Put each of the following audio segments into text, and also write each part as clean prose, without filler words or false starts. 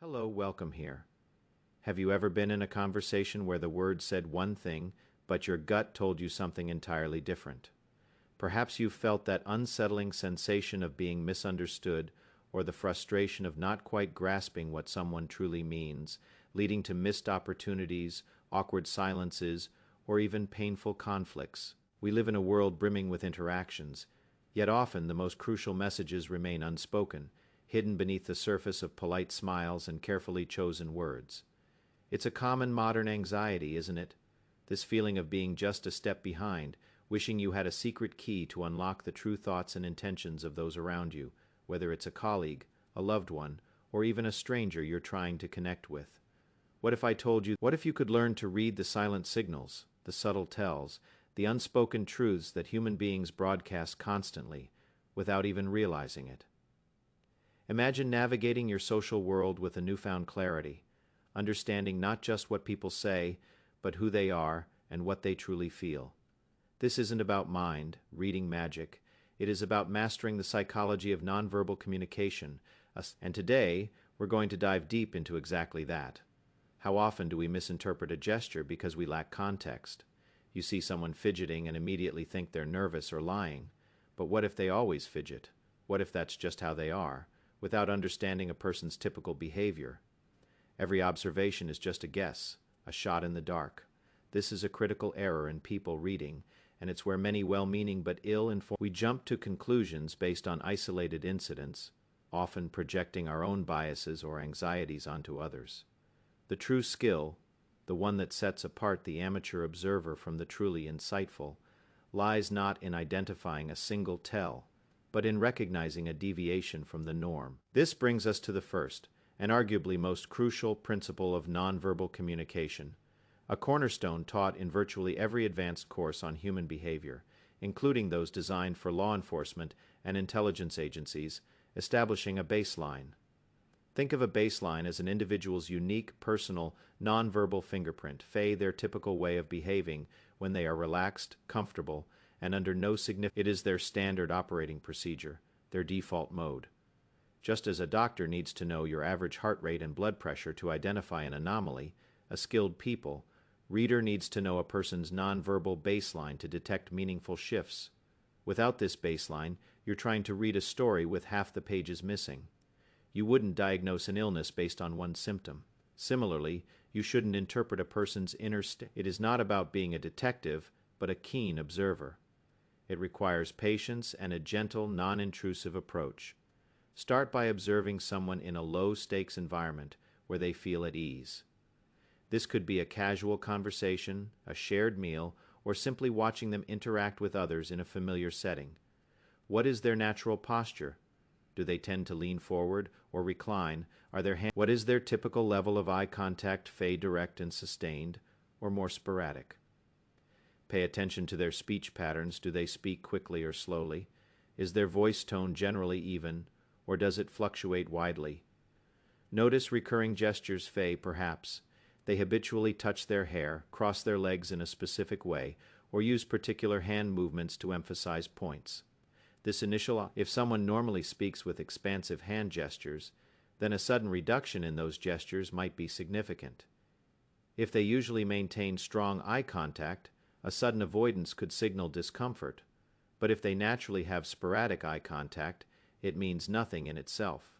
Hello, welcome here. Have you ever been in a conversation where the words said one thing, but your gut told you something entirely different? Perhaps you've felt that unsettling sensation of being misunderstood or the frustration of not quite grasping what someone truly means, leading to missed opportunities, awkward silences, or even painful conflicts. We live in a world brimming with interactions, yet often the most crucial messages remain unspoken, hidden beneath the surface of polite smiles and carefully chosen words. It's a common modern anxiety, isn't it? This feeling of being just a step behind, wishing you had a secret key to unlock the true thoughts and intentions of those around you, whether it's a colleague, a loved one, or even a stranger you're trying to connect with. What if you could learn to read the silent signals, the subtle tells, the unspoken truths that human beings broadcast constantly, without even realizing it? Imagine navigating your social world with a newfound clarity, understanding not just what people say, but who they are and what they truly feel. This isn't about mind, reading magic. It is about mastering the psychology of nonverbal communication, and today we're going to dive deep into exactly that. How often do we misinterpret a gesture because we lack context? You see someone fidgeting and immediately think they're nervous or lying. But what if they always fidget? What if that's just how they are, without understanding a person's typical behavior? Every observation is just a guess, a shot in the dark. This is a critical error in people reading, and it's where many well-meaning but ill-informed we jump to conclusions based on isolated incidents, often projecting our own biases or anxieties onto others. The true skill, the one that sets apart the amateur observer from the truly insightful, lies not in identifying a single tell, but in recognizing a deviation from the norm. This brings us to the first, and arguably most crucial principle of nonverbal communication, a cornerstone taught in virtually every advanced course on human behavior, including those designed for law enforcement and intelligence agencies, establishing a baseline. Think of a baseline as an individual's unique, personal, nonverbal fingerprint, their typical way of behaving when they are relaxed, comfortable, and under no significant. It is their standard operating procedure, their default mode. Just as a doctor needs to know your average heart rate and blood pressure to identify an anomaly, a skilled reader needs to know a person's nonverbal baseline to detect meaningful shifts. Without this baseline, you're trying to read a story with half the pages missing. You wouldn't diagnose an illness based on one symptom. Similarly, you shouldn't interpret a person's inner state. It is not about being a detective, but a keen observer. It requires patience and a gentle, non-intrusive approach. Start by observing someone in a low-stakes environment where they feel at ease. This could be a casual conversation, a shared meal, or simply watching them interact with others in a familiar setting. What is their natural posture? Do they tend to lean forward or recline? What is their typical level of eye contact, direct and sustained, or more sporadic? Pay attention to their speech patterns. Do they speak quickly or slowly? Is their voice tone generally even, or does it fluctuate widely? Notice recurring gestures, perhaps. They habitually touch their hair, cross their legs in a specific way, or use particular hand movements to emphasize points. If someone normally speaks with expansive hand gestures, then a sudden reduction in those gestures might be significant. If they usually maintain strong eye contact, a sudden avoidance could signal discomfort. But if they naturally have sporadic eye contact, it means nothing in itself.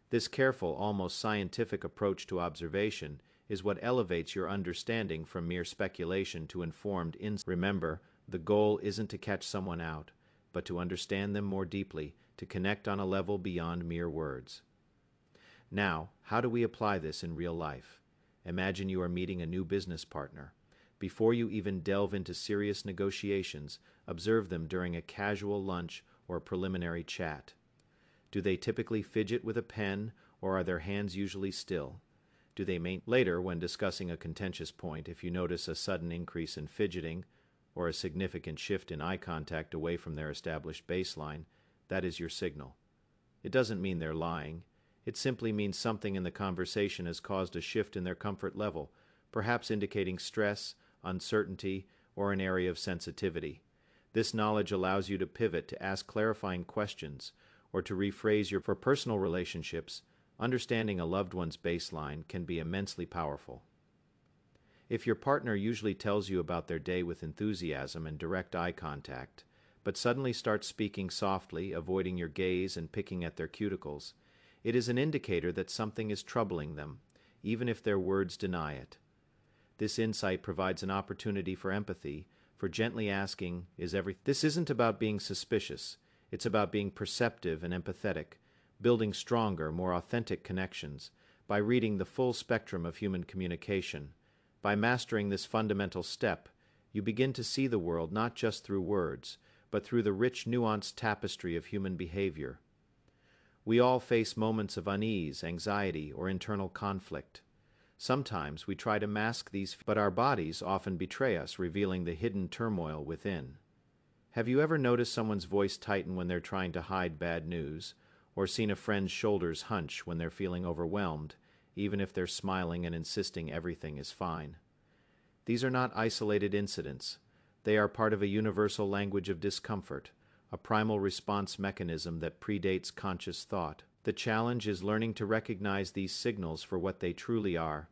This careful, almost scientific approach to observation is what elevates your understanding from mere speculation to informed insight. Remember, the goal isn't to catch someone out, but to understand them more deeply, to connect on a level beyond mere words. Now, how do we apply this in real life? Imagine you are meeting a new business partner. Before you even delve into serious negotiations, observe them during a casual lunch or preliminary chat. Do they typically fidget with a pen, or are their hands usually still? Later, when discussing a contentious point, if you notice a sudden increase in fidgeting, or a significant shift in eye contact away from their established baseline, that is your signal. It doesn't mean they're lying. It simply means something in the conversation has caused a shift in their comfort level, perhaps indicating stress, uncertainty, or an area of sensitivity. This knowledge allows you to pivot to ask clarifying questions or to rephrase for personal relationships. Understanding a loved one's baseline can be immensely powerful. If your partner usually tells you about their day with enthusiasm and direct eye contact, but suddenly starts speaking softly, avoiding your gaze and picking at their cuticles, it is an indicator that something is troubling them, even if their words deny it. This insight provides an opportunity for empathy, for gently asking, "Is everything?" This isn't about being suspicious, it's about being perceptive and empathetic, building stronger, more authentic connections, by reading the full spectrum of human communication. By mastering this fundamental step, you begin to see the world not just through words, but through the rich, nuanced tapestry of human behavior. We all face moments of unease, anxiety, or internal conflict. Sometimes we try to mask these, but our bodies often betray us, revealing the hidden turmoil within. Have you ever noticed someone's voice tighten when they're trying to hide bad news, or seen a friend's shoulders hunch when they're feeling overwhelmed, even if they're smiling and insisting everything is fine? These are not isolated incidents. They are part of a universal language of discomfort, a primal response mechanism that predates conscious thought. The challenge is learning to recognize these signals for what they truly are,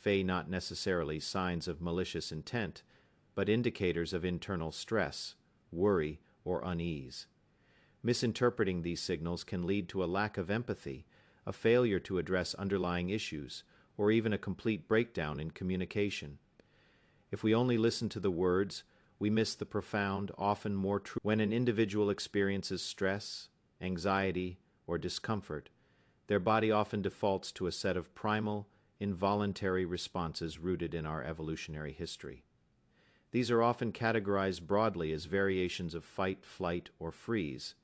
not necessarily signs of malicious intent, but indicators of internal stress, worry, or unease. Misinterpreting these signals can lead to a lack of empathy, a failure to address underlying issues, or even a complete breakdown in communication. If we only listen to the words, we miss the profound, often more true. When an individual experiences stress, anxiety, or discomfort, their body often defaults to a set of primal, involuntary responses rooted in our evolutionary history. These are often categorized broadly as variations of fight, flight, or freeze,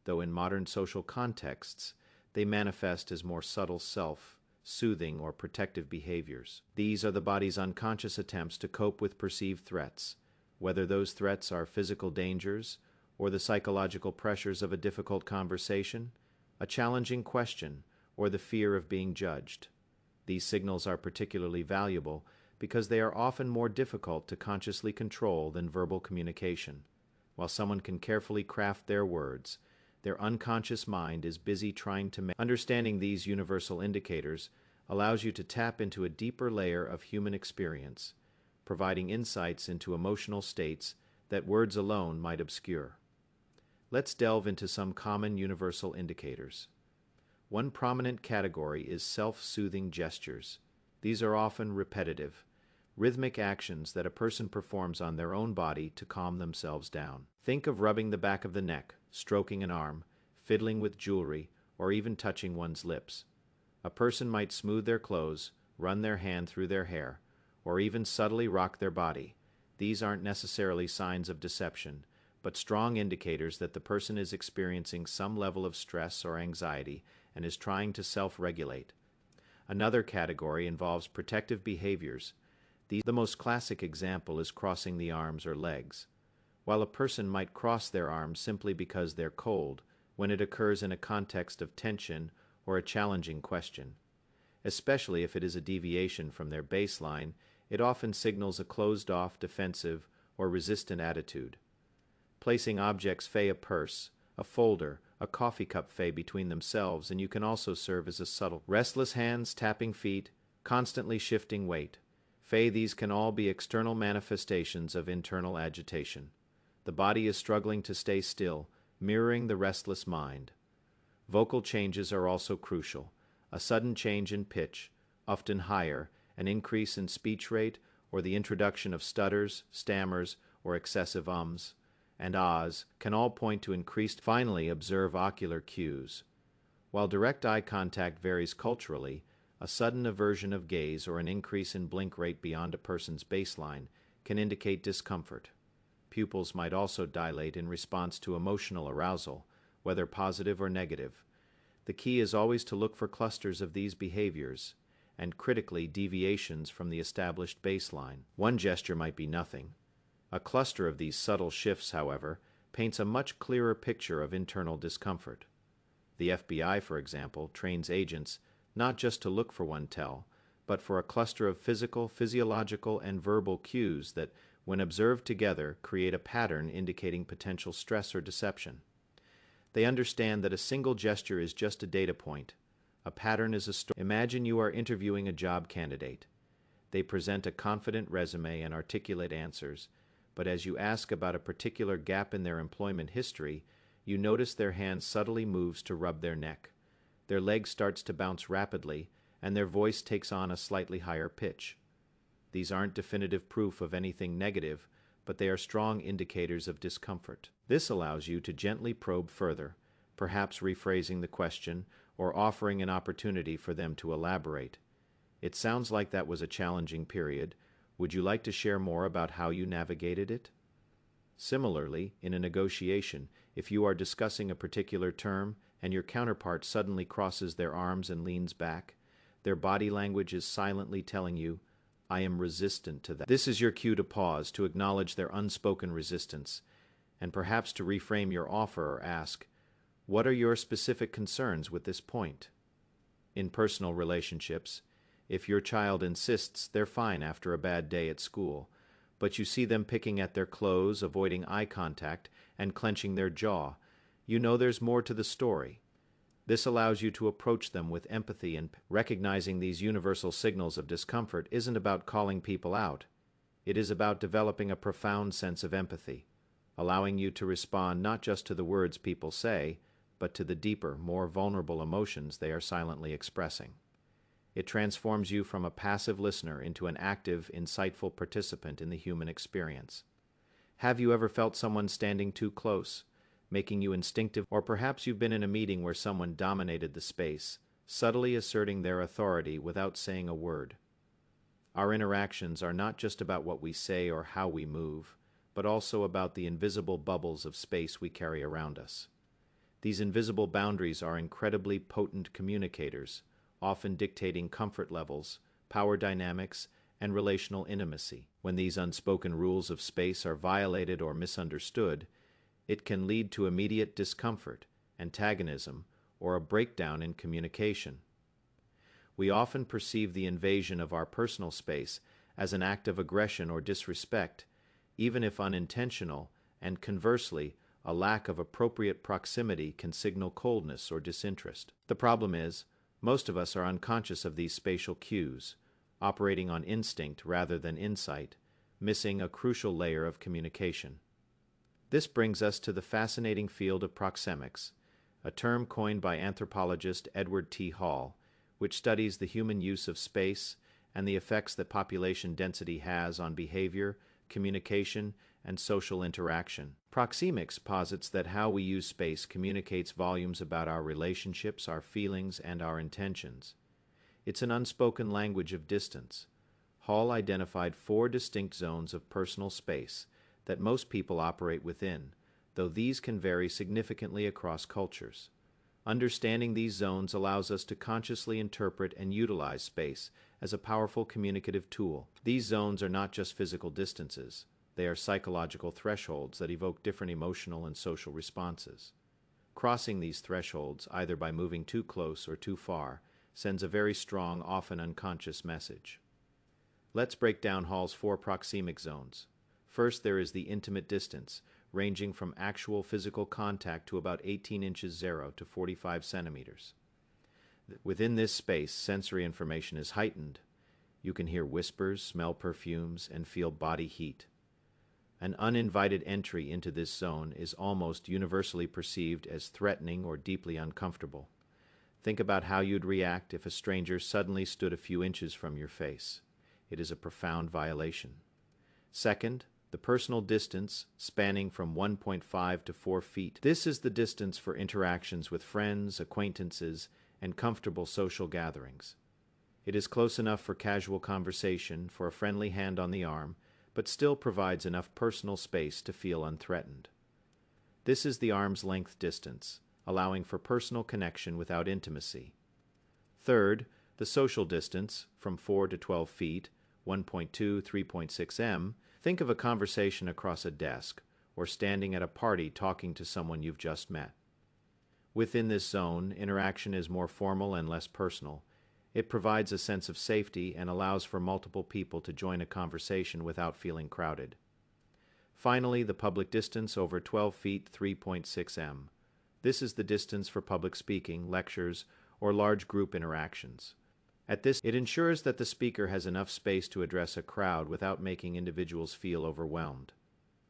though in modern social contexts, they manifest as more subtle self-soothing or protective behaviors. These are the body's unconscious attempts to cope with perceived threats, whether those threats are physical dangers or the psychological pressures of a difficult conversation, a challenging question, or the fear of being judged. These signals are particularly valuable because they are often more difficult to consciously control than verbal communication. While someone can carefully craft their words, their unconscious mind is busy trying to make. Understanding these universal indicators allows you to tap into a deeper layer of human experience, providing insights into emotional states that words alone might obscure. Let's delve into some common universal indicators. One prominent category is self-soothing gestures. These are often repetitive, rhythmic actions that a person performs on their own body to calm themselves down. Think of rubbing the back of the neck, stroking an arm, fiddling with jewelry, or even touching one's lips. A person might smooth their clothes, run their hand through their hair, or even subtly rock their body. These aren't necessarily signs of deception, but strong indicators that the person is experiencing some level of stress or anxiety and is trying to self-regulate. Another category involves protective behaviors. The most classic example is crossing the arms or legs. While a person might cross their arms simply because they're cold, when it occurs in a context of tension or a challenging question. Especially if it is a deviation from their baseline, it often signals a closed-off, defensive, or resistant attitude. Placing objects, a purse, a folder, a coffee cup between themselves, and you can also serve as a subtle. Restless hands, tapping feet, constantly shifting weight. These can all be external manifestations of internal agitation. The body is struggling to stay still, mirroring the restless mind. Vocal changes are also crucial. A sudden change in pitch, often higher, an increase in speech rate, or the introduction of stutters, stammers, or excessive ums and ahs can all point to increased. Finally, observe ocular cues. While direct eye contact varies culturally, a sudden aversion of gaze or an increase in blink rate beyond a person's baseline can indicate discomfort. Pupils might also dilate in response to emotional arousal, whether positive or negative. The key is always to look for clusters of these behaviors, and critically, deviations from the established baseline. One gesture might be nothing. A cluster of these subtle shifts, however, paints a much clearer picture of internal discomfort. The FBI, for example, trains agents not just to look for one tell, but for a cluster of physical, physiological, and verbal cues that, when observed together, create a pattern indicating potential stress or deception. They understand that a single gesture is just a data point, A pattern is a story. Imagine you are interviewing a job candidate. They present a confident resume and articulate answers, but as you ask about a particular gap in their employment history, you notice their hand subtly moves to rub their neck. Their leg starts to bounce rapidly, and their voice takes on a slightly higher pitch. These aren't definitive proof of anything negative, but they are strong indicators of discomfort. This allows you to gently probe further, perhaps rephrasing the question or offering an opportunity for them to elaborate. It sounds like that was a challenging period. Would you like to share more about how you navigated it? Similarly, in a negotiation, if you are discussing a particular term and your counterpart suddenly crosses their arms and leans back, their body language is silently telling you, "I am resistant to that." This is your cue to pause, to acknowledge their unspoken resistance, and perhaps to reframe your offer or ask, "What are your specific concerns with this point?" In personal relationships, if your child insists they're fine after a bad day at school, but you see them picking at their clothes, avoiding eye contact, and clenching their jaw, you know there's more to the story. This allows you to approach them with empathy, and recognizing these universal signals of discomfort isn't about calling people out. It is about developing a profound sense of empathy, allowing you to respond not just to the words people say, but to the deeper, more vulnerable emotions they are silently expressing. It transforms you from a passive listener into an active, insightful participant in the human experience. Have you ever felt someone standing too close, making you instinctive, or perhaps you've been in a meeting where someone dominated the space, subtly asserting their authority without saying a word? Our interactions are not just about what we say or how we move, but also about the invisible bubbles of space we carry around us. These invisible boundaries are incredibly potent communicators, often dictating comfort levels, power dynamics, and relational intimacy. When these unspoken rules of space are violated or misunderstood, it can lead to immediate discomfort, antagonism, or a breakdown in communication. We often perceive the invasion of our personal space as an act of aggression or disrespect, even if unintentional, and conversely, a lack of appropriate proximity can signal coldness or disinterest. The problem is, most of us are unconscious of these spatial cues, operating on instinct rather than insight, missing a crucial layer of communication. This brings us to the fascinating field of proxemics, a term coined by anthropologist Edward T. Hall, which studies the human use of space and the effects that population density has on behavior, communication, and social interaction. Proxemics posits that how we use space communicates volumes about our relationships, our feelings, and our intentions. It's an unspoken language of distance. Hall identified 4 distinct zones of personal space that most people operate within, though these can vary significantly across cultures. Understanding these zones allows us to consciously interpret and utilize space as a powerful communicative tool. These zones are not just physical distances. They are psychological thresholds that evoke different emotional and social responses. Crossing these thresholds, either by moving too close or too far, sends a very strong, often unconscious message. Let's break down Hall's 4 proxemic zones. First, there is the intimate distance, ranging from actual physical contact to about 18 inches 0 to 45 centimeters. Within this space, sensory information is heightened. You can hear whispers, smell perfumes, and feel body heat. An uninvited entry into this zone is almost universally perceived as threatening or deeply uncomfortable. Think about how you'd react if a stranger suddenly stood a few inches from your face. It is a profound violation. Second, the personal distance, spanning from 1.5 to 4 feet. This is the distance for interactions with friends, acquaintances, and comfortable social gatherings. It is close enough for casual conversation, for a friendly hand on the arm, but still provides enough personal space to feel unthreatened. This is the arm's length distance, allowing for personal connection without intimacy. Third, the social distance, from 4 to 12 feet, 1.2, 3.6 m. Think of a conversation across a desk, or standing at a party talking to someone you've just met. Within this zone, interaction is more formal and less personal. It provides a sense of safety and allows for multiple people to join a conversation without feeling crowded. Finally, the public distance over 12 feet, 3.6 m. This is the distance for public speaking, lectures, or large group interactions. At this, it ensures that the speaker has enough space to address a crowd without making individuals feel overwhelmed.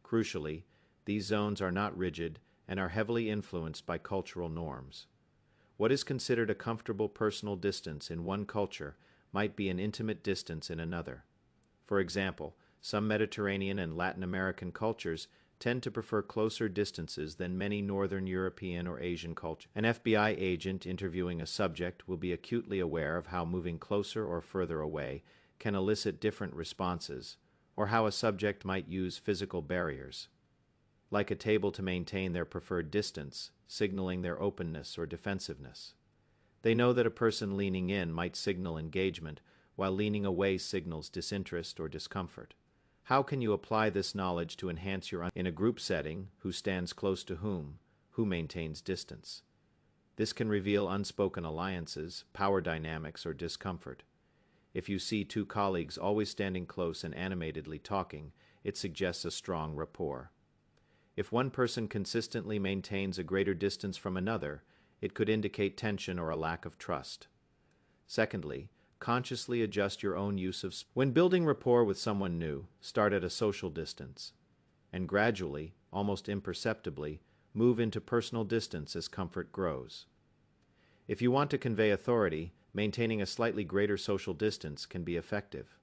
Crucially, these zones are not rigid and are heavily influenced by cultural norms. What is considered a comfortable personal distance in one culture might be an intimate distance in another. For example, some Mediterranean and Latin American cultures tend to prefer closer distances than many Northern European or Asian cultures. An FBI agent interviewing a subject will be acutely aware of how moving closer or further away can elicit different responses, or how a subject might use physical barriers, like a table to maintain their preferred distance, signaling their openness or defensiveness. They know that a person leaning in might signal engagement, while leaning away signals disinterest or discomfort. How can you apply this knowledge to enhance your in a group setting? Who stands close to whom? Who maintains distance? This can reveal unspoken alliances, power dynamics, or discomfort. If you see two colleagues always standing close and animatedly talking, it suggests a strong rapport. If one person consistently maintains a greater distance from another, it could indicate tension or a lack of trust. Secondly, consciously adjust your own use of when building rapport with someone new, start at a social distance, and gradually, almost imperceptibly, move into personal distance as comfort grows. If you want to convey authority, maintaining a slightly greater social distance can be effective.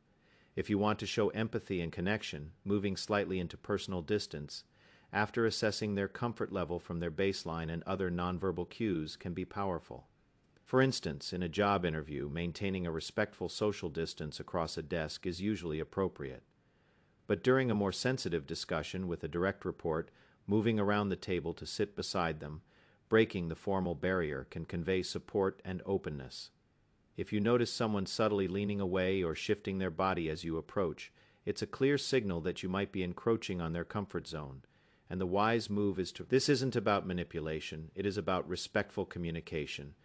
If you want to show empathy and connection, moving slightly into personal distance, after assessing their comfort level from their baseline and other nonverbal cues, can be powerful. For instance, in a job interview, maintaining a respectful social distance across a desk is usually appropriate. But during a more sensitive discussion with a direct report, moving around the table to sit beside them, breaking the formal barrier, can convey support and openness. If you notice someone subtly leaning away or shifting their body as you approach, it's a clear signal that you might be encroaching on their comfort zone. And the wise move is to... This isn't about manipulation, it is about respectful communication.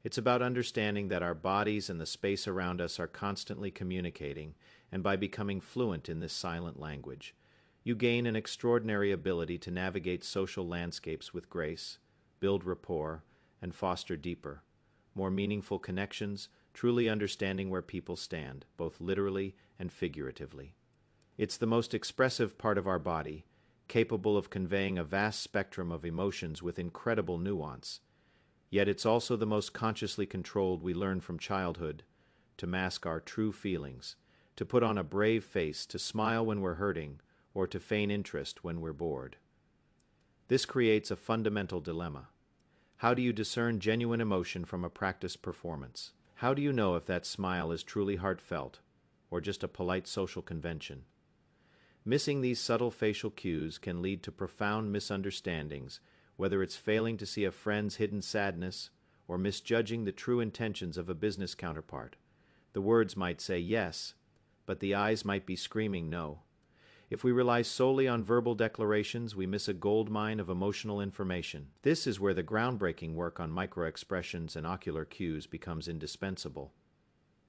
It's about understanding that our bodies and the space around us are constantly communicating, and by becoming fluent in this silent language, you gain an extraordinary ability to navigate social landscapes with grace, build rapport, and foster deeper, more meaningful connections, truly understanding where people stand, both literally and figuratively. It's the most expressive part of our body, capable of conveying a vast spectrum of emotions with incredible nuance. Yet it's also the most consciously controlled. We learn from childhood to mask our true feelings, to put on a brave face, to smile when we're hurting, or to feign interest when we're bored. This creates a fundamental dilemma. How do you discern genuine emotion from a practiced performance? How do you know if that smile is truly heartfelt, or just a polite social convention? Missing these subtle facial cues can lead to profound misunderstandings, whether it's failing to see a friend's hidden sadness or misjudging the true intentions of a business counterpart. The words might say yes, but the eyes might be screaming no. If we rely solely on verbal declarations, we miss a goldmine of emotional information. This is where the groundbreaking work on microexpressions and ocular cues becomes indispensable.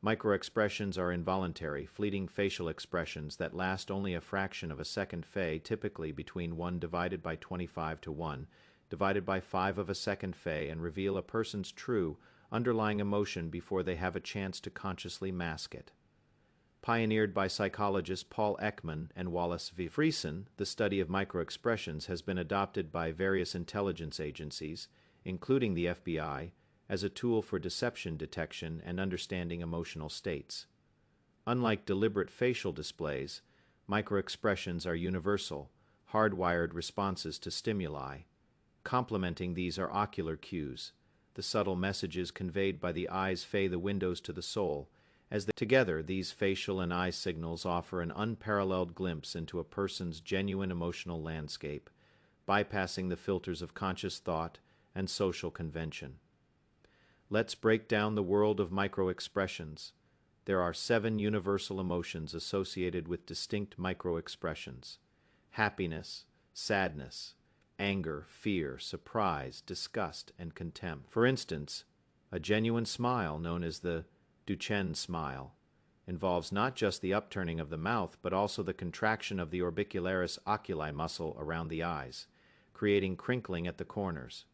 Microexpressions are involuntary, fleeting facial expressions that last only a fraction of a second, typically between 1 divided by 25 to 1 divided by 5 of a second, and reveal a person's true, underlying emotion before they have a chance to consciously mask it. Pioneered by psychologists Paul Ekman and Wallace V. Friesen, the study of microexpressions has been adopted by various intelligence agencies, including the FBI, as a tool for deception detection and understanding emotional states. Unlike deliberate facial displays, microexpressions are universal, hardwired responses to stimuli. Complementing these are ocular cues, the subtle messages conveyed by the eyes, the windows to the soul. Together, these facial and eye signals offer an unparalleled glimpse into a person's genuine emotional landscape, bypassing the filters of conscious thought and social convention. Let's break down the world of microexpressions. There are 7 universal emotions associated with distinct microexpressions: happiness, sadness, anger, fear, surprise, disgust, and contempt. For instance, a genuine smile, known as the Duchenne smile, involves not just the upturning of the mouth, but also the contraction of the orbicularis oculi muscle around the eyes, creating crinkling at the corners.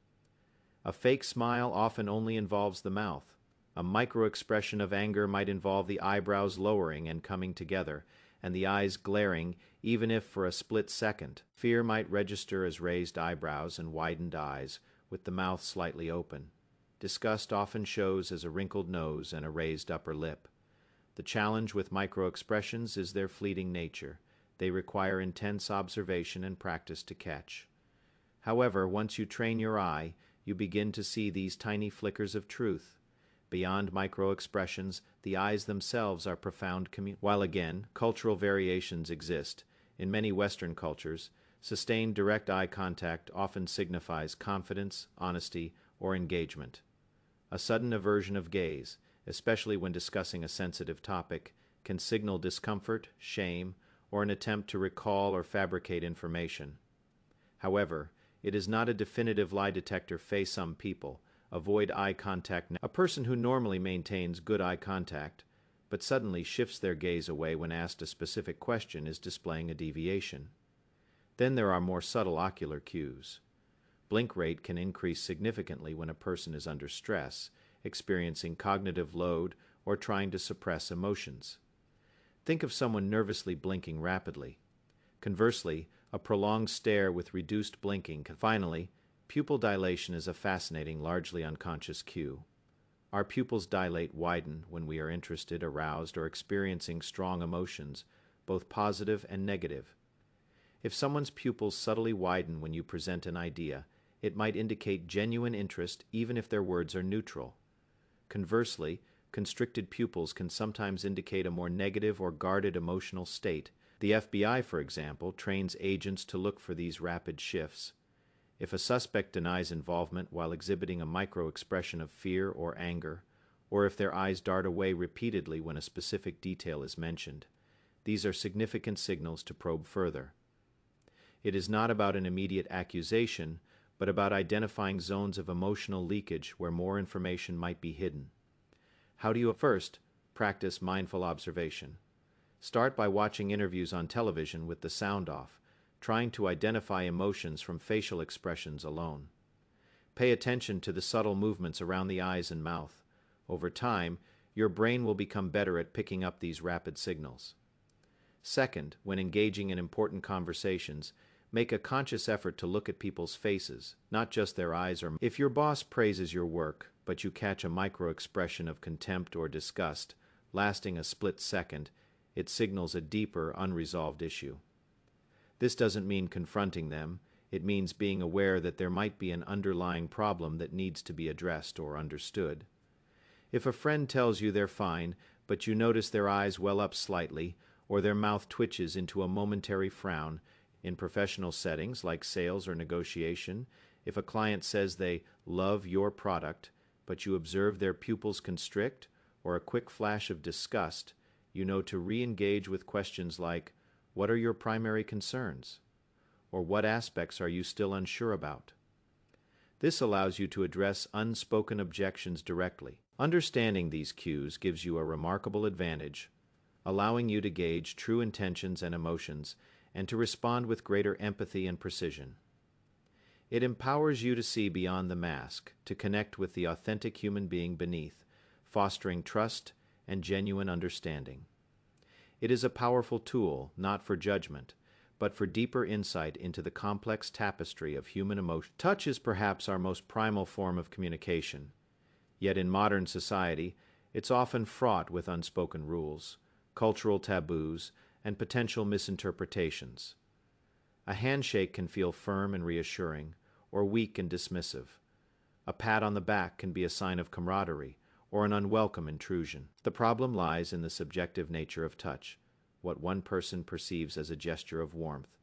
A fake smile often only involves the mouth. A microexpression of anger might involve the eyebrows lowering and coming together, and the eyes glaring, even if for a split second. Fear might register as raised eyebrows and widened eyes, with the mouth slightly open. Disgust often shows as a wrinkled nose and a raised upper lip. The challenge with microexpressions is their fleeting nature. They require intense observation and practice to catch. However, once you train your eye, you begin to see these tiny flickers of truth. Beyond microexpressions, the eyes themselves are profound While again, cultural variations exist. In many Western cultures, sustained direct eye contact often signifies confidence, honesty, or engagement. A sudden aversion of gaze, especially when discussing a sensitive topic, can signal discomfort, shame, or an attempt to recall or fabricate information. However, it is not a definitive lie detector. Some people avoid eye contact. A person who normally maintains good eye contact, but suddenly shifts their gaze away when asked a specific question, is displaying a deviation. Then there are more subtle ocular cues. Blink rate can increase significantly when a person is under stress, experiencing cognitive load, or trying to suppress emotions. Think of someone nervously blinking rapidly. Conversely, a prolonged stare with reduced blinking. Finally, pupil dilation is a fascinating, largely unconscious cue. Our pupils widen when we are interested, aroused, or experiencing strong emotions, both positive and negative. If someone's pupils subtly widen when you present an idea, it might indicate genuine interest even if their words are neutral. Conversely, constricted pupils can sometimes indicate a more negative or guarded emotional state. The FBI, for example, trains agents to look for these rapid shifts. If a suspect denies involvement while exhibiting a micro-expression of fear or anger, or if their eyes dart away repeatedly when a specific detail is mentioned, these are significant signals to probe further. It is not about an immediate accusation, but about identifying zones of emotional leakage where more information might be hidden. How do you first practice mindful observation? Start by watching interviews on television with the sound off, trying to identify emotions from facial expressions alone. Pay attention to the subtle movements around the eyes and mouth. Over time, your brain will become better at picking up these rapid signals. Second, when engaging in important conversations, make a conscious effort to look at people's faces, not just their eyes or. If your boss praises your work, but you catch a micro-expression of contempt or disgust, lasting a split second, it signals a deeper, unresolved issue. This doesn't mean confronting them. It means being aware that there might be an underlying problem that needs to be addressed or understood. If a friend tells you they're fine, but you notice their eyes well up slightly, or their mouth twitches into a momentary frown, in professional settings like sales or negotiation, if a client says they love your product, but you observe their pupils constrict, or a quick flash of disgust, you know to re-engage with questions like, what are your primary concerns? Or what aspects are you still unsure about? This allows you to address unspoken objections directly. Understanding these cues gives you a remarkable advantage, allowing you to gauge true intentions and emotions and to respond with greater empathy and precision. It empowers you to see beyond the mask, to connect with the authentic human being beneath, fostering trust and genuine understanding. It is a powerful tool, not for judgment, but for deeper insight into the complex tapestry of human emotion. Touch is perhaps our most primal form of communication, yet in modern society, it's often fraught with unspoken rules, cultural taboos, and potential misinterpretations. A handshake can feel firm and reassuring, or weak and dismissive. A pat on the back can be a sign of camaraderie, or an unwelcome intrusion. The problem lies in the subjective nature of touch. What one person perceives as a gesture of warmth,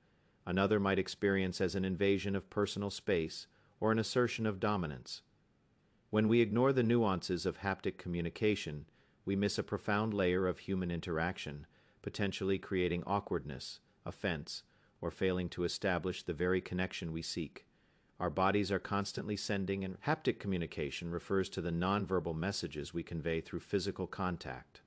another might experience as an invasion of personal space or an assertion of dominance. When we ignore the nuances of haptic communication, we miss a profound layer of human interaction, potentially creating awkwardness, offense, or failing to establish the very connection we seek. Our bodies are constantly sending, and haptic communication refers to the nonverbal messages we convey through physical contact.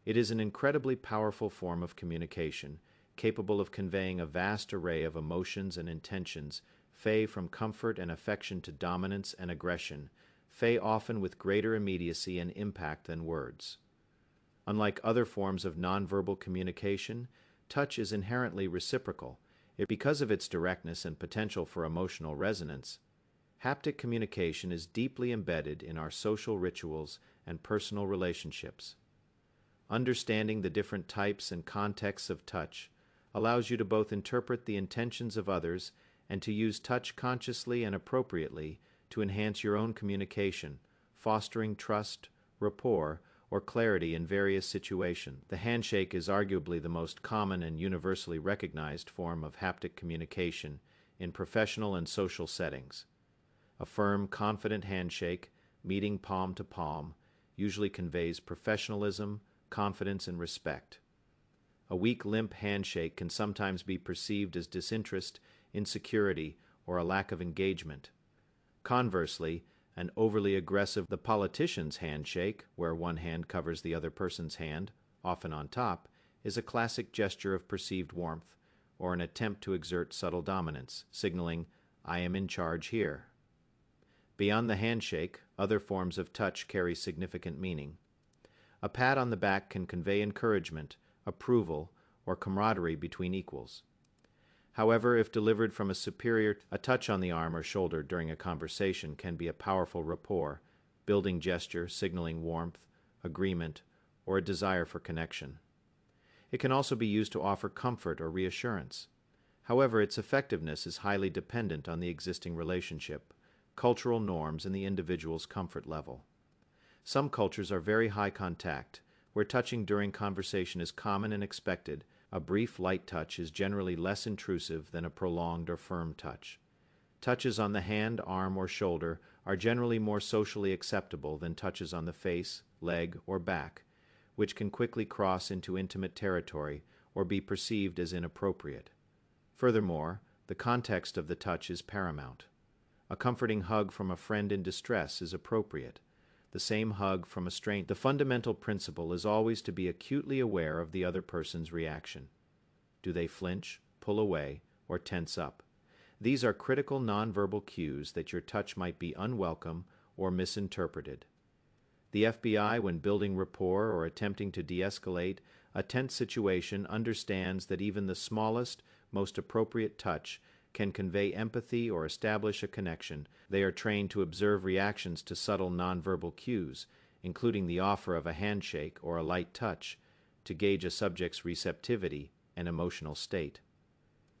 It is an incredibly powerful form of communication, capable of conveying a vast array of emotions and intentions Fei from comfort and affection to dominance and aggression, Fei often with greater immediacy and impact than words. Unlike other forms of nonverbal communication, touch is inherently reciprocal. Because of its directness and potential for emotional resonance, haptic communication is deeply embedded in our social rituals and personal relationships. Understanding the different types and contexts of touch allows you to both interpret the intentions of others and to use touch consciously and appropriately to enhance your own communication, fostering trust, rapport, or clarity in various situations. The handshake is arguably the most common and universally recognized form of haptic communication in professional and social settings. A firm, confident handshake, meeting palm to palm, usually conveys professionalism, confidence, and respect. A weak, limp handshake can sometimes be perceived as disinterest, insecurity, or a lack of engagement. Conversely, an overly aggressive the politician's handshake, where one hand covers the other person's hand, often on top, is a classic gesture of perceived warmth, or an attempt to exert subtle dominance, signaling, "I am in charge here." Beyond the handshake, other forms of touch carry significant meaning. A pat on the back can convey encouragement, approval, or camaraderie between equals. However, if delivered from a superior, a touch on the arm or shoulder during a conversation can be a powerful rapport, building gesture signaling warmth, agreement, or a desire for connection. It can also be used to offer comfort or reassurance. However, its effectiveness is highly dependent on the existing relationship, cultural norms, and the individual's comfort level. Some cultures are very high contact, where touching during conversation is common and expected. A brief light touch is generally less intrusive than a prolonged or firm touch. Touches on the hand, arm, or shoulder are generally more socially acceptable than touches on the face, leg, or back, which can quickly cross into intimate territory or be perceived as inappropriate. Furthermore, the context of the touch is paramount. A comforting hug from a friend in distress is appropriate. The same hug from a stranger. The fundamental principle is always to be acutely aware of the other person's reaction. Do they flinch, pull away, or tense up? These are critical nonverbal cues that your touch might be unwelcome or misinterpreted. The FBI, when building rapport or attempting to de-escalate a tense situation, understands that even the smallest, most appropriate touch can convey empathy or establish a connection. They are trained to observe reactions to subtle nonverbal cues, including the offer of a handshake or a light touch, to gauge a subject's receptivity and emotional state.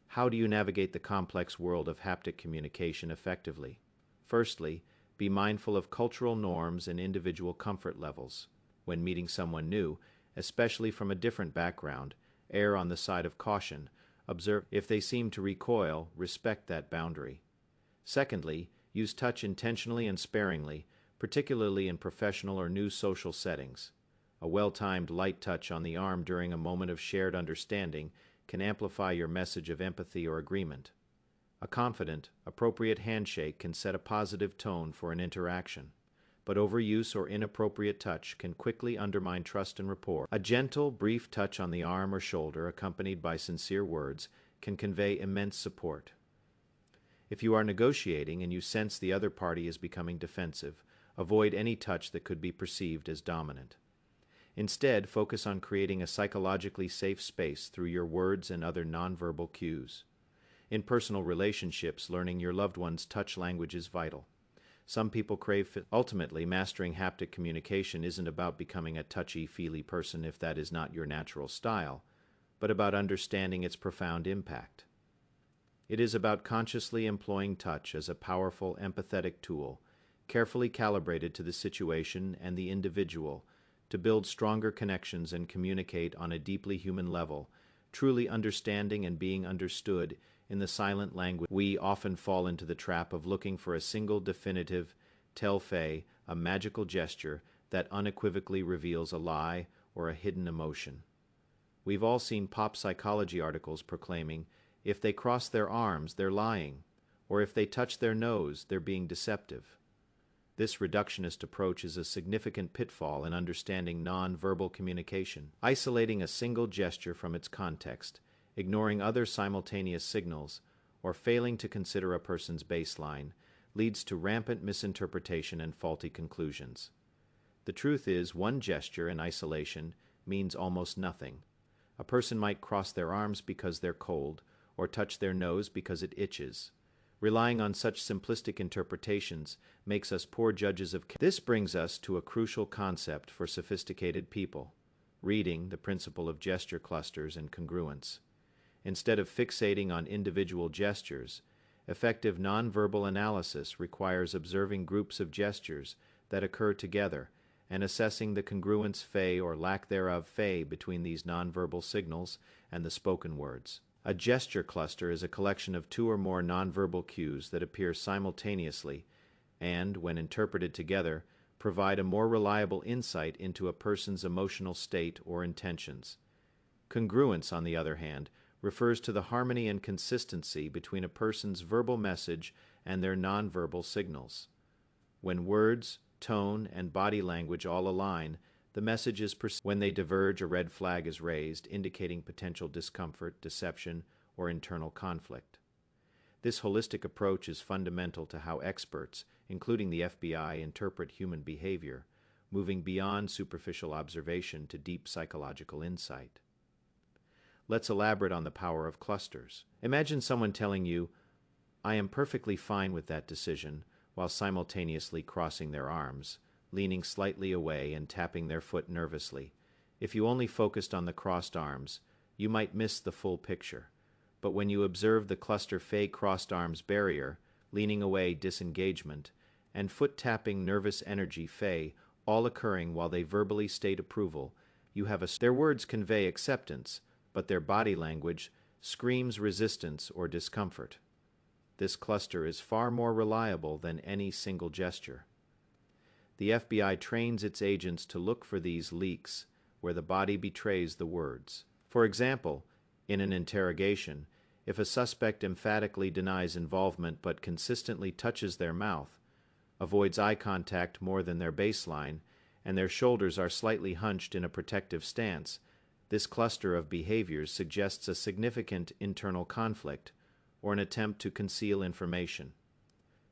How do you navigate the complex world of haptic communication effectively? Firstly, be mindful of cultural norms and individual comfort levels. When meeting someone new, especially from a different background, err on the side of caution. Observe if they seem to recoil, respect that boundary. Secondly, use touch intentionally and sparingly, particularly in professional or new social settings. A well-timed light touch on the arm during a moment of shared understanding can amplify your message of empathy or agreement. A confident, appropriate handshake can set a positive tone for an interaction, but overuse or inappropriate touch can quickly undermine trust and rapport. A gentle, brief touch on the arm or shoulder, accompanied by sincere words, can convey immense support. If you are negotiating and you sense the other party is becoming defensive, avoid any touch that could be perceived as dominant. Instead, focus on creating a psychologically safe space through your words and other nonverbal cues. In personal relationships, learning your loved one's touch language is vital. Some people crave it. Ultimately, mastering haptic communication isn't about becoming a touchy-feely person if that is not your natural style, but about understanding its profound impact. It is about consciously employing touch as a powerful, empathetic tool, carefully calibrated to the situation and the individual, to build stronger connections and communicate on a deeply human level, truly understanding and being understood in the silent language. We often fall into the trap of looking for a single definitive, tell-fay, a magical gesture that unequivocally reveals a lie or a hidden emotion. We've all seen pop psychology articles proclaiming, if they cross their arms, they're lying, or if they touch their nose, they're being deceptive. This reductionist approach is a significant pitfall in understanding non-verbal communication. Isolating a single gesture from its context, ignoring other simultaneous signals, or failing to consider a person's baseline leads to rampant misinterpretation and faulty conclusions. The truth is, one gesture in isolation means almost nothing. A person might cross their arms because they're cold, or touch their nose because it itches. Relying on such simplistic interpretations makes us poor judges of character. This brings us to a crucial concept for sophisticated people: reading, the principle of gesture clusters and congruence. Instead of fixating on individual gestures, effective nonverbal analysis requires observing groups of gestures that occur together and assessing the congruence or lack thereof between these nonverbal signals and the spoken words. A gesture cluster is a collection of two or more nonverbal cues that appear simultaneously and, when interpreted together, provide a more reliable insight into a person's emotional state or intentions. Congruence, on the other hand, refers to the harmony and consistency between a person's verbal message and their nonverbal signals. When words, tone, and body language all align, the message is perceived. When they diverge, a red flag is raised, indicating potential discomfort, deception, or internal conflict. This holistic approach is fundamental to how experts, including the FBI, interpret human behavior, moving beyond superficial observation to deep psychological insight. Let's elaborate on the power of clusters. Imagine someone telling you, "I am perfectly fine with that decision," while simultaneously crossing their arms, leaning slightly away and tapping their foot nervously. If you only focused on the crossed arms, you might miss the full picture. But when you observe the cluster crossed arms barrier, leaning away disengagement, and foot tapping nervous energy all occurring while they verbally state approval, you have their words convey acceptance, but their body language screams resistance or discomfort. This cluster is far more reliable than any single gesture. The FBI trains its agents to look for these leaks where the body betrays the words. For example, in an interrogation, if a suspect emphatically denies involvement but consistently touches their mouth, avoids eye contact more than their baseline, and their shoulders are slightly hunched in a protective stance, this cluster of behaviors suggests a significant internal conflict or an attempt to conceal information.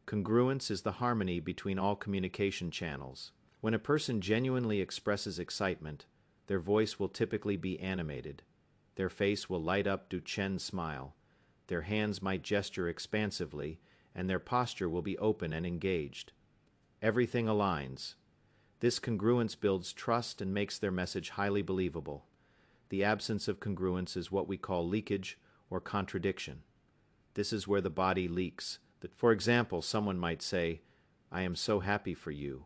Congruence is the harmony between all communication channels. When a person genuinely expresses excitement, their voice will typically be animated. Their face will light up Duchenne smile. Their hands might gesture expansively, and their posture will be open and engaged. Everything aligns. This congruence builds trust and makes their message highly believable. The absence of congruence is what we call leakage or contradiction. This is where the body leaks. For example, someone might say, "I am so happy for you,"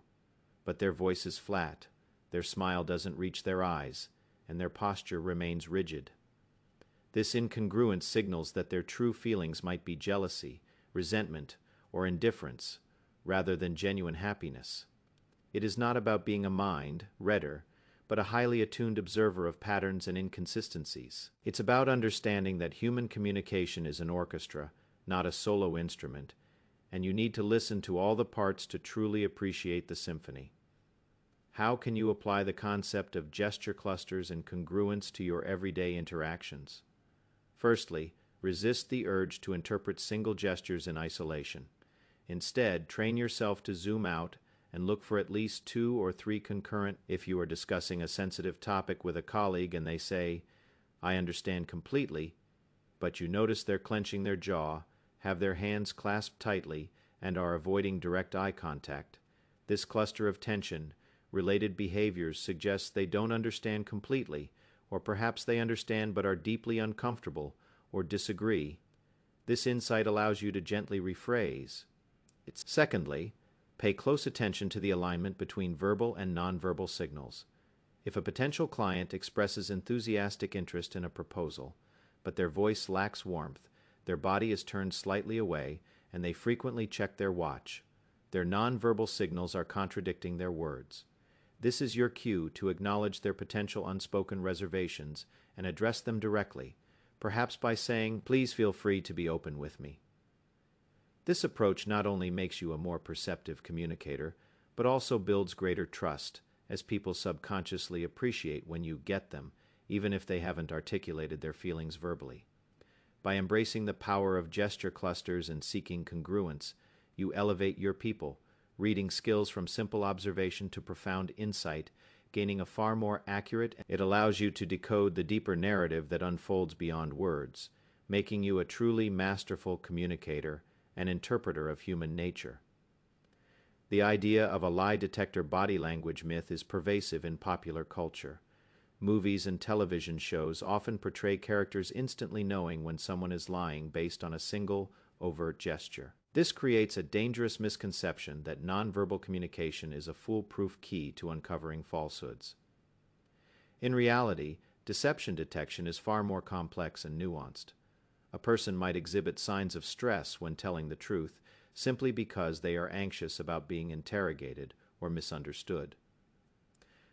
but their voice is flat, their smile doesn't reach their eyes, and their posture remains rigid. This incongruence signals that their true feelings might be jealousy, resentment, or indifference, rather than genuine happiness. It is not about being a mind reader, but a highly attuned observer of patterns and inconsistencies. It's about understanding that human communication is an orchestra, not a solo instrument, and you need to listen to all the parts to truly appreciate the symphony. How can you apply the concept of gesture clusters and congruence to your everyday interactions? Firstly, resist the urge to interpret single gestures in isolation. Instead, train yourself to zoom out and look for at least 2 or 3 concurrent. If you are discussing a sensitive topic with a colleague and they say, "I understand completely," but you notice they're clenching their jaw, have their hands clasped tightly, and are avoiding direct eye contact, this cluster of tension, related behaviors suggests they don't understand completely, or perhaps they understand but are deeply uncomfortable or disagree. This insight allows you to gently rephrase. Secondly, pay close attention to the alignment between verbal and nonverbal signals. If a potential client expresses enthusiastic interest in a proposal, but their voice lacks warmth, their body is turned slightly away, and they frequently check their watch, their nonverbal signals are contradicting their words. This is your cue to acknowledge their potential unspoken reservations and address them directly, perhaps by saying, "Please feel free to be open with me." This approach not only makes you a more perceptive communicator, but also builds greater trust, as people subconsciously appreciate when you get them, even if they haven't articulated their feelings verbally. By embracing the power of gesture clusters and seeking congruence, you elevate your people, reading skills from simple observation to profound insight, gaining a far more accurate. It allows you to decode the deeper narrative that unfolds beyond words, making you a truly masterful communicator and interpreter of human nature. The idea of a lie detector body language myth is pervasive in popular culture. Movies and television shows often portray characters instantly knowing when someone is lying based on a single, overt gesture. This creates a dangerous misconception that nonverbal communication is a foolproof key to uncovering falsehoods. In reality, deception detection is far more complex and nuanced. A person might exhibit signs of stress when telling the truth simply because they are anxious about being interrogated or misunderstood.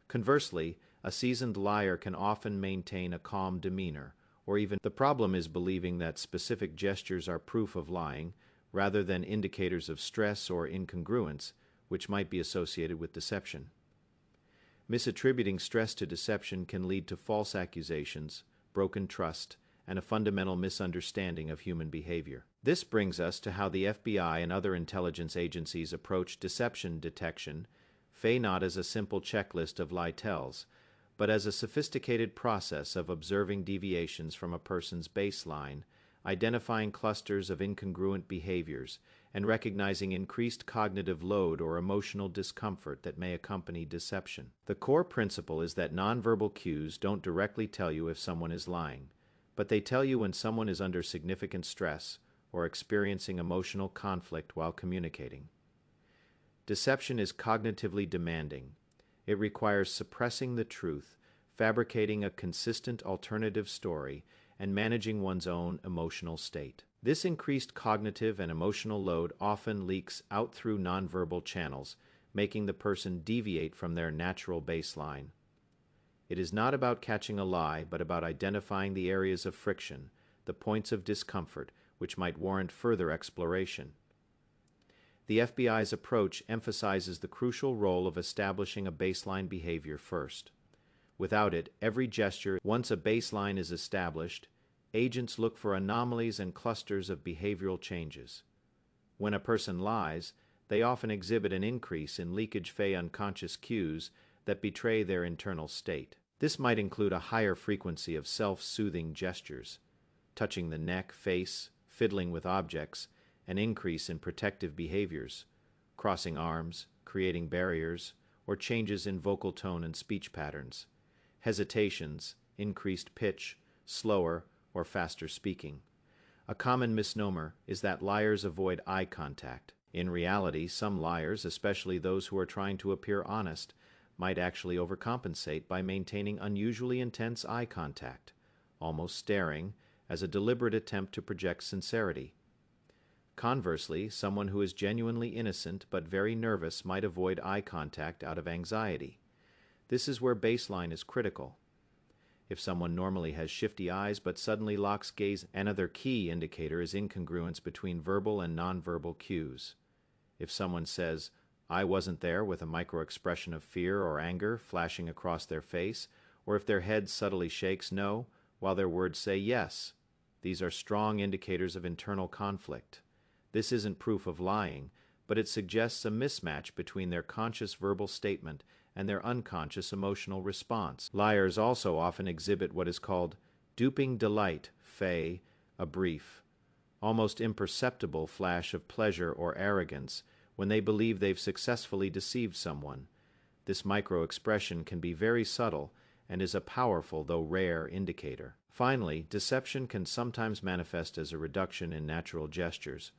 Conversely, a seasoned liar can often maintain a calm demeanor, or even the problem is believing that specific gestures are proof of lying rather than indicators of stress or incongruence, which might be associated with deception. Misattributing stress to deception can lead to false accusations, broken trust, and a fundamental misunderstanding of human behavior. This brings us to how the FBI and other intelligence agencies approach deception detection, not as a simple checklist of lie tells, but as a sophisticated process of observing deviations from a person's baseline, identifying clusters of incongruent behaviors, and recognizing increased cognitive load or emotional discomfort that may accompany deception. The core principle is that nonverbal cues don't directly tell you if someone is lying, but they tell you when someone is under significant stress or experiencing emotional conflict while communicating. Deception is cognitively demanding. It requires suppressing the truth, fabricating a consistent alternative story, and managing one's own emotional state. This increased cognitive and emotional load often leaks out through nonverbal channels, making the person deviate from their natural baseline. It is not about catching a lie, but about identifying the areas of friction, the points of discomfort, which might warrant further exploration. The FBI's approach emphasizes the crucial role of establishing a baseline behavior first. Without it, every gesture, once a baseline is established, agents look for anomalies and clusters of behavioral changes. When a person lies, they often exhibit an increase in leakage unconscious cues that betray their internal state. This might include a higher frequency of self-soothing gestures, touching the neck, face, fiddling with objects, an increase in protective behaviors, crossing arms, creating barriers, or changes in vocal tone and speech patterns, hesitations, increased pitch, slower or faster speaking. A common misnomer is that liars avoid eye contact. In reality, some liars, especially those who are trying to appear honest, might actually overcompensate by maintaining unusually intense eye contact, almost staring, as a deliberate attempt to project sincerity. Conversely, someone who is genuinely innocent but very nervous might avoid eye contact out of anxiety. This is where baseline is critical. If someone normally has shifty eyes but suddenly locks gaze, another key indicator is incongruence between verbal and nonverbal cues. If someone says, "I wasn't there," with a microexpression of fear or anger flashing across their face, or if their head subtly shakes no, while their words say yes, these are strong indicators of internal conflict. This isn't proof of lying, but it suggests a mismatch between their conscious verbal statement and their unconscious emotional response. Liars also often exhibit what is called duping delight, a brief, almost imperceptible flash of pleasure or arrogance when they believe they've successfully deceived someone. This microexpression can be very subtle and is a powerful though rare indicator. Finally, deception can sometimes manifest as a reduction in natural gestures.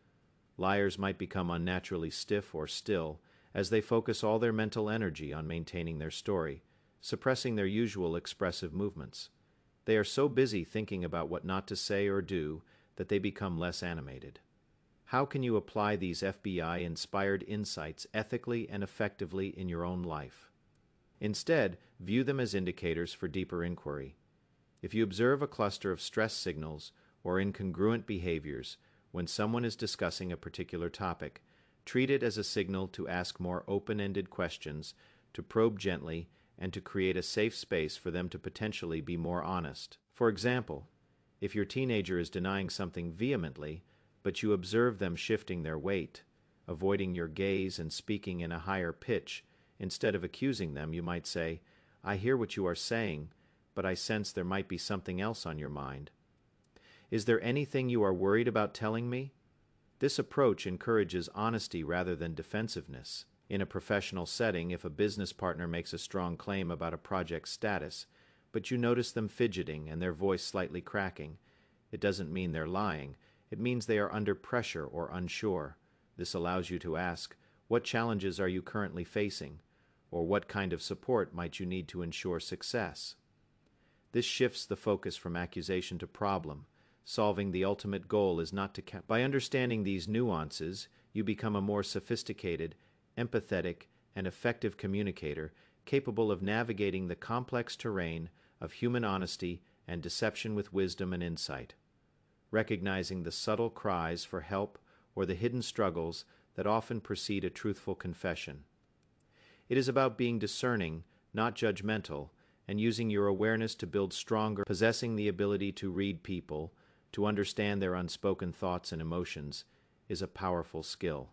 Liars might become unnaturally stiff or still as they focus all their mental energy on maintaining their story, suppressing their usual expressive movements. They are so busy thinking about what not to say or do that they become less animated. How can you apply these FBI-inspired insights ethically and effectively in your own life? Instead, view them as indicators for deeper inquiry. If you observe a cluster of stress signals or incongruent behaviors when someone is discussing a particular topic, treat it as a signal to ask more open-ended questions, to probe gently, and to create a safe space for them to potentially be more honest. For example, If your teenager is denying something vehemently, but you observe them shifting their weight, avoiding your gaze and speaking in a higher pitch, instead of accusing them, you might say, "I hear what you are saying, but I sense there might be something else on your mind. Is there anything you are worried about telling me?" This approach encourages honesty rather than defensiveness. In a professional setting, if a business partner makes a strong claim about a project's status, but you notice them fidgeting and their voice slightly cracking, it doesn't mean they're lying. It means they are under pressure or unsure. This allows you to ask, "What challenges are you currently facing?" Or "What kind of support might you need to ensure success?" This shifts the focus from accusation to problem. Solving the ultimate goal is not to By understanding these nuances, you become a more sophisticated, empathetic, and effective communicator, capable of navigating the complex terrain of human honesty and deception with wisdom and insight, recognizing the subtle cries for help or the hidden struggles that often precede a truthful confession. It is about being discerning, not judgmental, and using your awareness to build stronger, possessing the ability to read people, to understand their unspoken thoughts and emotions, is a powerful skill.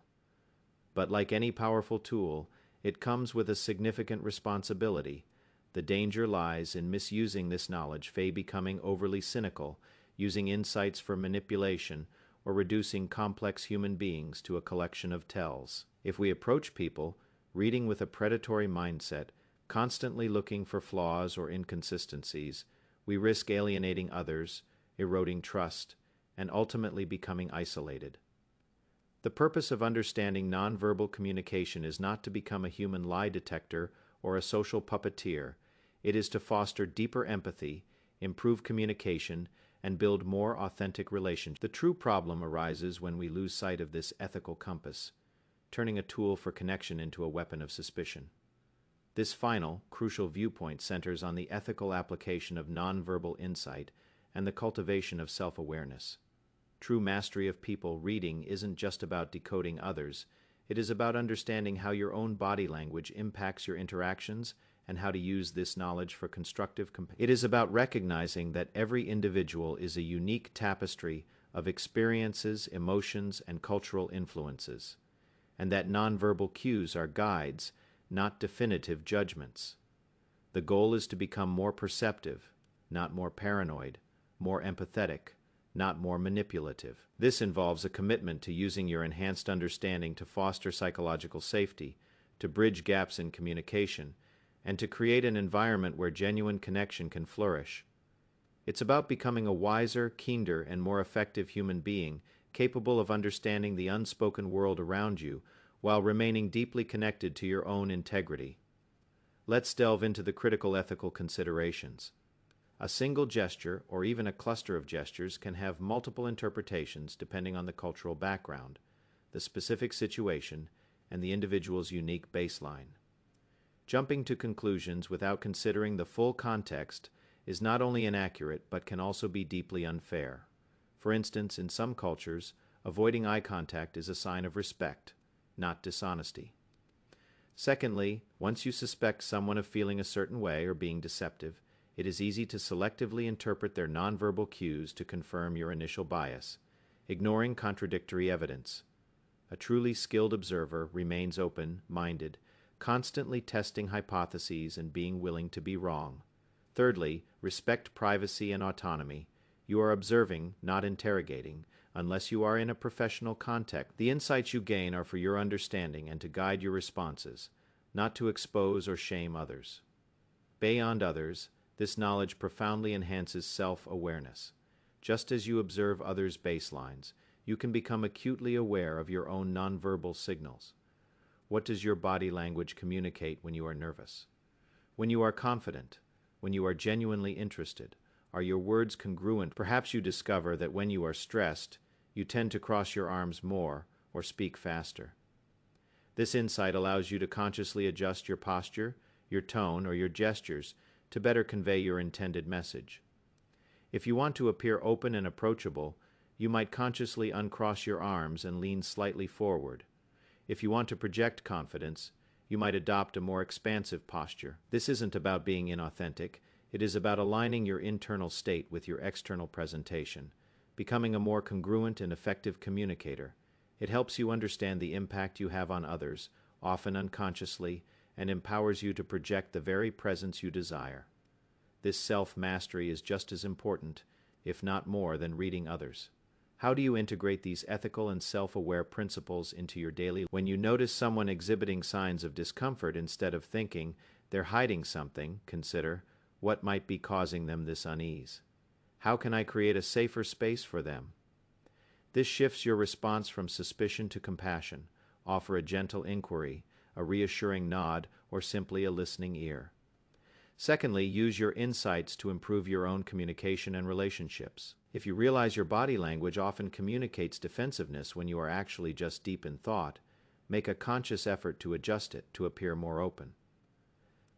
But like any powerful tool, it comes with a significant responsibility. The danger lies in misusing this knowledge, becoming overly cynical, using insights for manipulation, or reducing complex human beings to a collection of tells. If we approach people, reading with a predatory mindset, constantly looking for flaws or inconsistencies, we risk alienating others, eroding trust, and ultimately becoming isolated. The purpose of understanding nonverbal communication is not to become a human lie detector or a social puppeteer. It is to foster deeper empathy, improve communication, and build more authentic relationships. The true problem arises when we lose sight of this ethical compass, turning a tool for connection into a weapon of suspicion. This final, crucial viewpoint centers on the ethical application of nonverbal insight and the cultivation of self-awareness. True mastery of people reading isn't just about decoding others. It is about understanding how your own body language impacts your interactions and how to use this knowledge for constructive It is about recognizing that every individual is a unique tapestry of experiences, emotions, and cultural influences, and that nonverbal cues are guides, not definitive judgments. The goal is to become more perceptive, not more paranoid, more empathetic, not more manipulative. This involves a commitment to using your enhanced understanding to foster psychological safety, to bridge gaps in communication, and to create an environment where genuine connection can flourish. It's about becoming a wiser, kinder, and more effective human being, capable of understanding the unspoken world around you while remaining deeply connected to your own integrity. Let's delve into the critical ethical considerations. A single gesture, or even a cluster of gestures, can have multiple interpretations depending on the cultural background, the specific situation, and the individual's unique baseline. Jumping to conclusions without considering the full context is not only inaccurate but can also be deeply unfair. For instance, in some cultures, avoiding eye contact is a sign of respect, not dishonesty. Secondly, once you suspect someone of feeling a certain way or being deceptive, it is easy to selectively interpret their nonverbal cues to confirm your initial bias, ignoring contradictory evidence. A truly skilled observer remains open-minded, constantly testing hypotheses and being willing to be wrong. Thirdly, respect privacy and autonomy. You are observing, not interrogating. Unless you are in a professional context, the insights you gain are for your understanding and to guide your responses, not to expose or shame others. Beyond others, this knowledge profoundly enhances self-awareness. Just as you observe others' baselines, you can become acutely aware of your own nonverbal signals. What does your body language communicate when you are nervous? When you are confident? When you are genuinely interested? Are your words congruent? Perhaps you discover that when you are stressed, you tend to cross your arms more or speak faster. This insight allows you to consciously adjust your posture, your tone, or your gestures to better convey your intended message. If you want to appear open and approachable, you might consciously uncross your arms and lean slightly forward. If you want to project confidence, you might adopt a more expansive posture. This isn't about being inauthentic. It is about aligning your internal state with your external presentation, becoming a more congruent and effective communicator. It helps you understand the impact you have on others, often unconsciously, and empowers you to project the very presence you desire. This self-mastery is just as important, if not more, than reading others. How do you integrate these ethical and self-aware principles into your daily life? When you notice someone exhibiting signs of discomfort, instead of thinking they're hiding something, consider what might be causing them this unease. How can I create a safer space for them? This shifts your response from suspicion to compassion. Offer a gentle inquiry, a reassuring nod, or simply a listening ear. Secondly, use your insights to improve your own communication and relationships. If you realize your body language often communicates defensiveness when you are actually just deep in thought, make a conscious effort to adjust it to appear more open.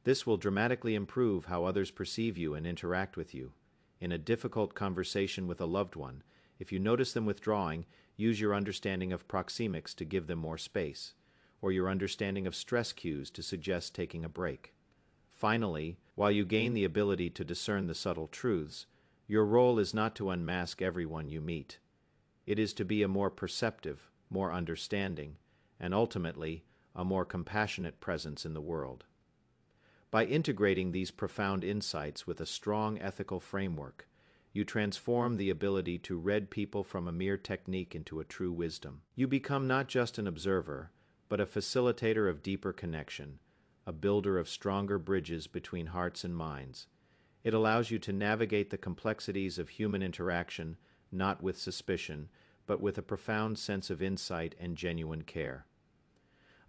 This will dramatically improve how others perceive you and interact with you. In a difficult conversation with a loved one, if you notice them withdrawing, use your understanding of proxemics to give them more space, or your understanding of stress cues to suggest taking a break. Finally, while you gain the ability to discern the subtle truths, your role is not to unmask everyone you meet. It is to be a more perceptive, more understanding, and ultimately, a more compassionate presence in the world. By integrating these profound insights with a strong ethical framework, you transform the ability to read people from a mere technique into a true wisdom. You become not just an observer, but a facilitator of deeper connection, a builder of stronger bridges between hearts and minds. It allows you to navigate the complexities of human interaction, not with suspicion, but with a profound sense of insight and genuine care.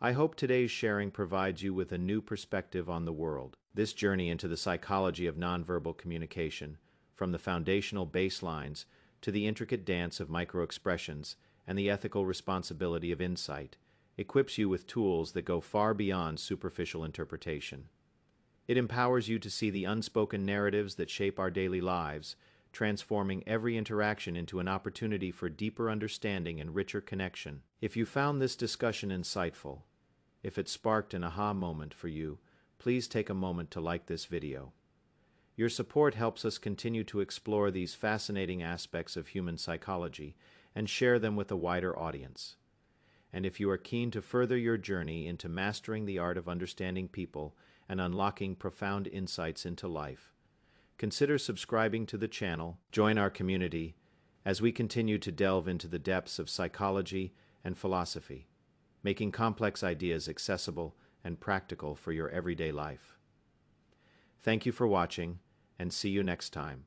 I hope today's sharing provides you with a new perspective on the world. This journey into the psychology of nonverbal communication, from the foundational baselines to the intricate dance of microexpressions and the ethical responsibility of insight, equips you with tools that go far beyond superficial interpretation. It empowers you to see the unspoken narratives that shape our daily lives, transforming every interaction into an opportunity for deeper understanding and richer connection. If you found this discussion insightful, if it sparked an aha moment for you, please take a moment to like this video. Your support helps us continue to explore these fascinating aspects of human psychology and share them with a wider audience. And if you are keen to further your journey into mastering the art of understanding people and unlocking profound insights into life, consider subscribing to the channel, join our community, as we continue to delve into the depths of psychology and philosophy, making complex ideas accessible and practical for your everyday life. Thank you for watching, and see you next time.